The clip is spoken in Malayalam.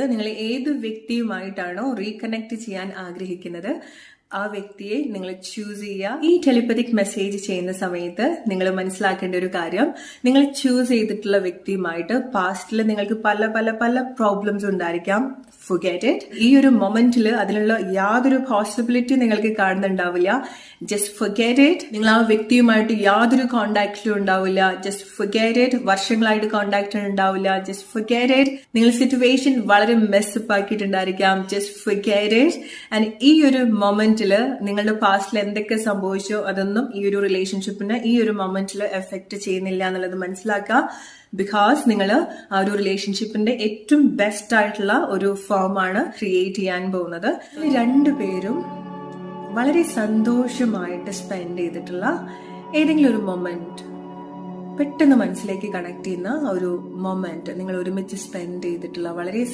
നിങ്ങൾ ഏത് വ്യക്തിയുമായിട്ടാണോ റീകണക്ട് ചെയ്യാൻ ആഗ്രഹിക്കുന്നത് ആ വ്യക്തിയെ നിങ്ങൾ ചൂസ് ചെയ്യുക. ഈ ടെലിപ്പതിക് മെസ്സേജ് ചെയ്യുന്ന സമയത്ത് നിങ്ങൾ മനസ്സിലാക്കേണ്ട ഒരു കാര്യം, നിങ്ങൾ ചൂസ് ചെയ്തിട്ടുള്ള വ്യക്തിയുമായിട്ട് പാസ്റ്റിൽ നിങ്ങൾക്ക് പല പല പല പ്രോബ്ലംസ് ഉണ്ടായിരിക്കാം. Forget it. ഈ ഒരു മൊമെന്റിൽ അതിനുള്ള യാതൊരു പോസിബിലിറ്റി നിങ്ങൾക്ക് കാണുന്നുണ്ടാവില്ല. Just forget it. നിങ്ങൾ ആ വ്യക്തിയുമായിട്ട് യാതൊരു കോണ്ടാക്റ്റിലും ഉണ്ടാവില്ല. Just forget it. വർഷങ്ങളായിട്ട് കോണ്ടാക്ട് ഉണ്ടാവില്ല. Just forget it. നിങ്ങൾ സിറ്റുവേഷൻ വളരെ മെസ്സപ്പ് ആക്കിയിട്ടുണ്ടായിരിക്കാം. Just forget it. ആൻഡ് ഈ ഒരു മൊമെന്റിൽ നിങ്ങളുടെ പാസ്റ്റിൽ എന്തൊക്കെ സംഭവിച്ചോ അതൊന്നും ഈ ഒരു റിലേഷൻഷിപ്പിന് ഈ ഒരു മൊമെന്റിൽ എഫക്ട് ചെയ്യുന്നില്ല എന്നുള്ളത് മനസ്സിലാക്കുക. ബിക്കോസ് നിങ്ങൾ ആ ഒരു റിലേഷൻഷിപ്പിന്റെ ഏറ്റവും ബെസ്റ്റ് ആയിട്ടുള്ള ഒരു ഫോമാണ് ക്രിയേറ്റ് ചെയ്യാൻ പോകുന്നത്. രണ്ടുപേരും വളരെ സന്തോഷമായിട്ട് സ്പെൻഡ് ചെയ്തിട്ടുള്ള ഏതെങ്കിലും ഒരു മൊമെന്റ്, പെട്ടെന്ന് മനസ്സിലേക്ക് കണക്ട് ചെയ്യുന്ന ഒരു മൊമെന്റ്, നിങ്ങൾ ഒരുമിച്ച് സ്പെൻഡ് ചെയ്തിട്ടുള്ള വളരെ